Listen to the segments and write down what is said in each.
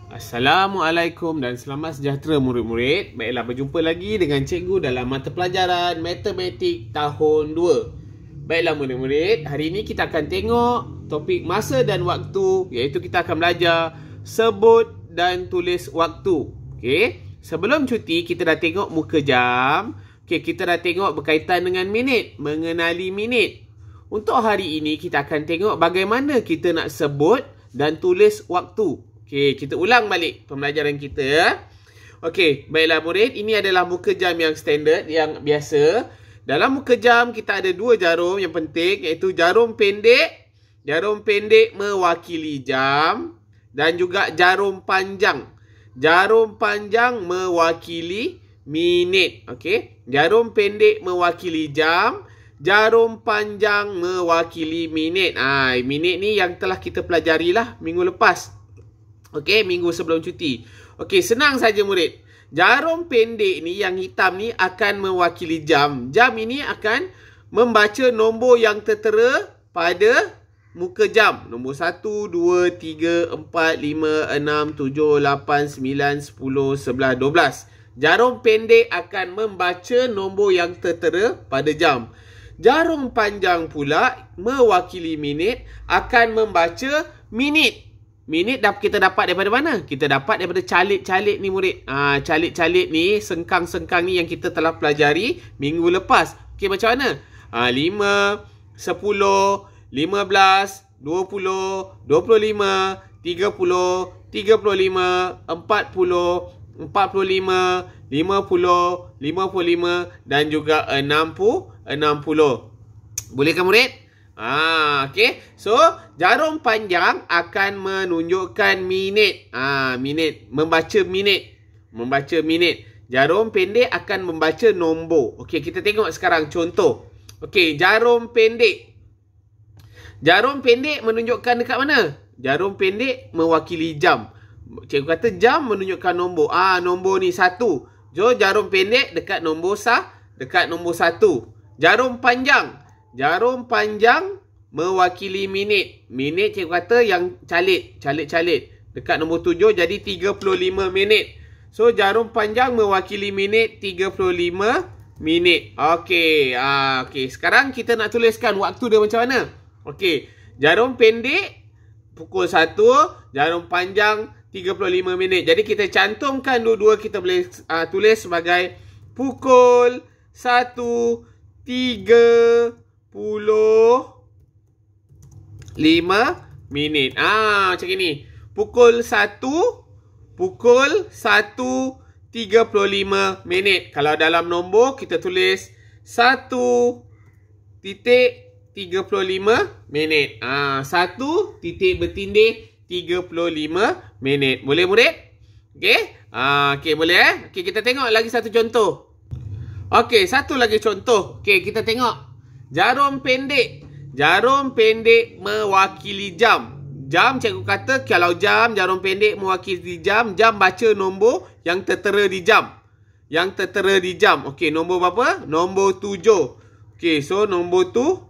Assalamualaikum dan selamat sejahtera murid-murid. Baiklah, berjumpa lagi dengan cikgu dalam mata pelajaran Matematik tahun 2. Baiklah murid-murid, hari ini kita akan tengok topik masa dan waktu, iaitu kita akan belajar sebut dan tulis waktu. Okey, sebelum cuti kita dah tengok muka jam. Okey, kita dah tengok berkaitan dengan minit, mengenali minit. Untuk hari ini kita akan tengok bagaimana kita nak sebut dan tulis waktu. Okey, kita ulang balik pembelajaran kita ya. Okey, baiklah murid, ini adalah muka jam yang standard, yang biasa. Dalam muka jam kita ada dua jarum yang penting, iaitu jarum pendek. Jarum pendek mewakili jam dan juga jarum panjang. Jarum panjang mewakili minit. Okey, jarum pendek mewakili jam, jarum panjang mewakili minit. Minit ni yang telah kita pelajari lah minggu lepas. Okey, minggu sebelum cuti. Okey, senang saja murid. Jarum pendek ni yang hitam ni akan mewakili jam. Jam ini akan membaca nombor yang tertera pada muka jam. Nombor 1, 2, 3, 4, 5, 6, 7, 8, 9, 10, 11, 12. Jarum pendek akan membaca nombor yang tertera pada jam. Jarum panjang pula mewakili minit akan membaca minit. Minit kita dapat daripada mana? Kita dapat daripada calit-calit ni murid. Calit-calit ni, sengkang-sengkang ni yang kita telah pelajari minggu lepas. Okey, macam mana? 5, 10, 15, 20, 25, 30, 35, 40, 45, 50, 55 dan juga 60. Bolehkah murid? Okey. So, jarum panjang akan menunjukkan minit. Minit. Membaca minit. Membaca minit. Jarum pendek akan membaca nombor. Okey, kita tengok sekarang contoh. Okey, jarum pendek. Jarum pendek menunjukkan dekat mana? Jarum pendek mewakili jam. Cikgu kata jam menunjukkan nombor. Nombor ni 1. So, jarum pendek dekat nombor dekat nombor 1. Jarum panjang. Jarum panjang mewakili minit. Minit cikgu kata yang calit-calit. Dekat nombor 7 jadi 35 minit. So, jarum panjang mewakili minit 35 minit. Okey. Okey. Sekarang kita nak tuliskan waktu dia macam mana? Okey. Jarum pendek pukul 1. Jarum panjang 35 minit. Jadi, kita cantumkan dua-dua. Kita boleh tulis sebagai pukul 1.35 minit. Macam ni. Pukul 1.35 minit. Kalau dalam nombor kita tulis 1.35 minit. 1 titik bertindih 35 minit. Boleh murid? Okey? Okey, boleh Okey, kita tengok lagi satu contoh. Okey, satu lagi contoh. Okey, kita tengok. Jarum pendek. Jarum pendek mewakili jam. Jam, cikgu kata kalau jarum pendek mewakili jam, jam baca nombor yang tertera di jam. Yang tertera di jam. Okey, nombor berapa? Nombor 7. Okey, so nombor 7.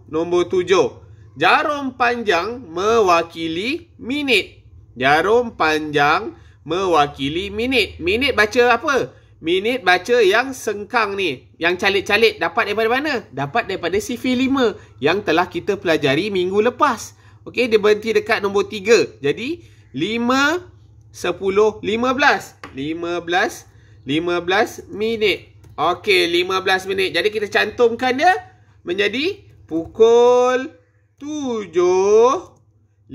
Jarum panjang mewakili minit. Jarum panjang mewakili minit. Minit baca apa? Minit baca yang sengkang ni. Yang calit-calit. Dapat daripada mana? Dapat daripada CV5 yang telah kita pelajari minggu lepas. Okey, dia berhenti dekat nombor 3. Jadi, 5, 10, 15. 15 minit. Okey, 15 minit. Jadi, kita cantumkan dia menjadi pukul 7.15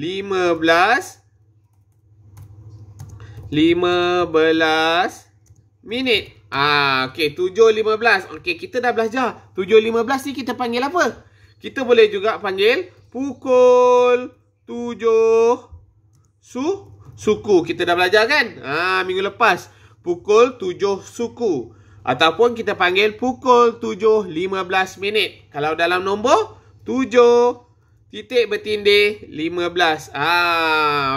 minit. Okey, 7.15. Okey, kita dah belajar. 7.15 ni kita panggil apa? Kita boleh juga panggil pukul 7 suku. Kita dah belajar kan? Minggu lepas. Pukul 7 suku. Ataupun kita panggil pukul 7.15 minit. Kalau dalam nombor 7 titik bertindih 15.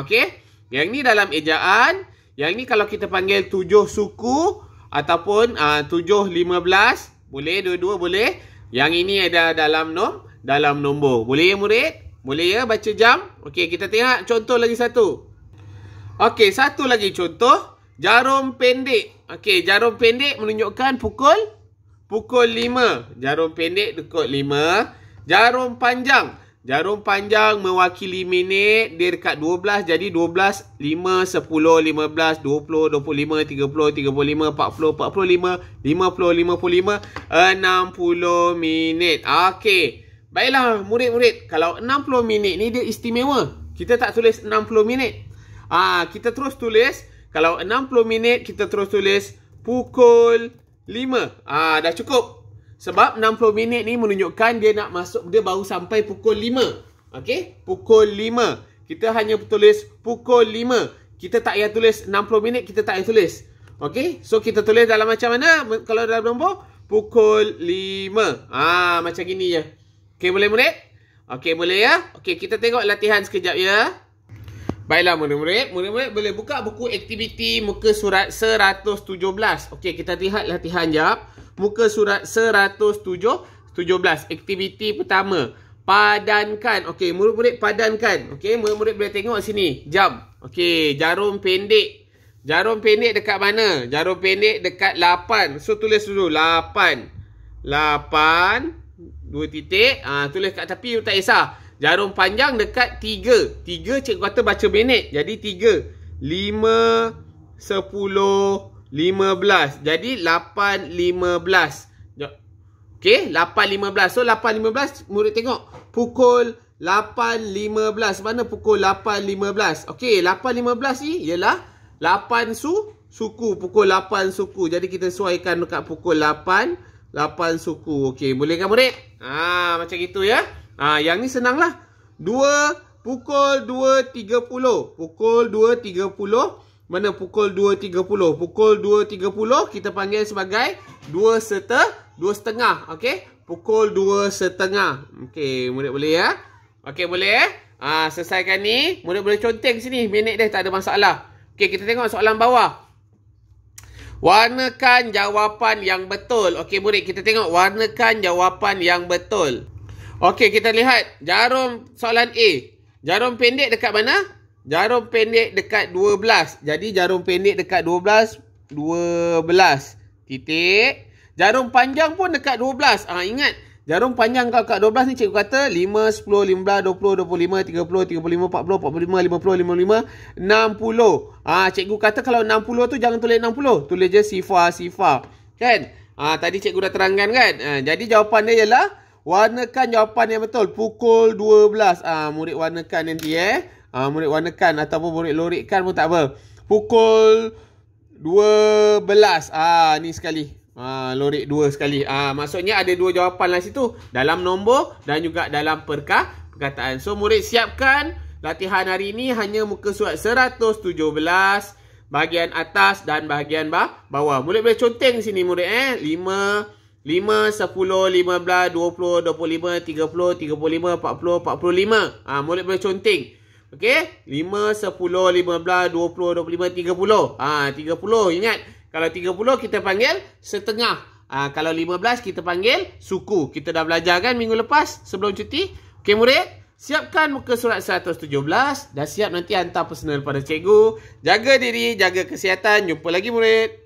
Okey. Yang ni dalam ejaan. Yang ni kalau kita panggil 7 suku ataupun 7.15, boleh, dua-dua boleh. Yang ini ada dalam nombor. Boleh ya murid? Boleh ya baca jam? Okey, kita tengok contoh lagi satu. Okey, satu lagi contoh. Jarum pendek. Okey, jarum pendek menunjukkan pukul 5. Jarum pendek dekat 5. Jarum panjang. Jarum panjang mewakili minit. Dia dekat 12. Jadi 12, 5, 10, 15, 20, 25, 30, 35, 40, 45, 50, 55, 60 minit. Okey. Baiklah murid-murid. Kalau 60 minit ni dia istimewa. Kita tak tulis 60 minit. Kita terus tulis. Kalau 60 minit kita terus tulis pukul 5. Dah cukup. Sebab 60 minit ni menunjukkan dia nak masuk, dia baru sampai pukul 5. Okey? Pukul 5. Kita hanya tulis pukul 5. Kita tak payah tulis 60 minit, kita tak payah tulis. Okey? So kita tulis dalam macam mana? Kalau dalam nombor pukul 5. Macam gini je. Okey, boleh murid? Okey, boleh ya? Okey, kita tengok latihan sekejap ya. Baiklah murid-murid. Murid-murid boleh buka buku aktiviti muka surat 117. Okey, kita lihat latihan jap. Muka surat 117. Aktiviti pertama. Padankan. Okey, murid-murid padankan. Okey, murid-murid boleh tengok sini. Jam. Okey, jarum pendek. Jarum pendek dekat mana? Jarum pendek dekat 8. So, tulis dulu. 8. 2 titik. Tulis kat tepi, tak kisah. Jarum panjang dekat 3. 3 cikgu kata baca minit. Jadi 3. 5, 10, 15. Jadi 8, 15. Okey, 8, 15. So 8, 15 murid tengok. Pukul 8, 15. Mana pukul 8, 15? Okey, 8, 15 ni ialah 8 suku. Pukul 8 suku. Jadi kita sesuaikan dekat pukul 8 suku. Okey, boleh kan murid? Macam gitu ya. Yang ni senanglah. Pukul 2.30. Pukul 2.30. Mana pukul 2.30? Pukul 2.30 kita panggil sebagai 2.30. Okey? Pukul 2.30. Okey, murid boleh ya? Okey, boleh ya? Selesaikan ni. Murid boleh conteng sini. Minit dia tak ada masalah. Okey, kita tengok soalan bawah. Warnakan jawapan yang betul. Okey, murid, kita tengok warnakan jawapan yang betul. Okey, kita lihat jarum soalan A. Jarum pendek dekat mana? Jarum pendek dekat 12. Jadi jarum pendek dekat 12 titik. Jarum panjang pun dekat 12. Ingat, jarum panjang kat 12 ni cikgu kata 5, 10, 15, 20, 25, 30, 35, 40, 45, 50, 55, 60. Cikgu kata kalau 60 tu jangan tulis 60. Tulis je sifar. Kan? Tadi cikgu dah terangkan kan? Jadi jawapan dia ialah warnakan jawapan yang betul. Pukul 12. Murid warnakan nanti murid warnakan ataupun murid lorikkan pun tak apa. Pukul 12. Ni sekali. Lorik 2 sekali. Maksudnya ada 2 jawapan lah situ. Dalam nombor dan juga dalam perkataan. So murid siapkan latihan hari ini hanya muka surat 117. Bahagian atas dan bahagian bawah. Murid boleh conteng sini murid 5, 10, 15, 20, 25, 30, 35, 40, 45. Murid boleh conteng. Okey? 5, 10, 15, 20, 25, 30. 30. Ingat, kalau 30 kita panggil setengah. Kalau 15 kita panggil suku. Kita dah belajar kan minggu lepas sebelum cuti. Okey murid, siapkan muka surat 117. Dah siap nanti hantar personal pada cikgu. Jaga diri, jaga kesihatan. Jumpa lagi murid.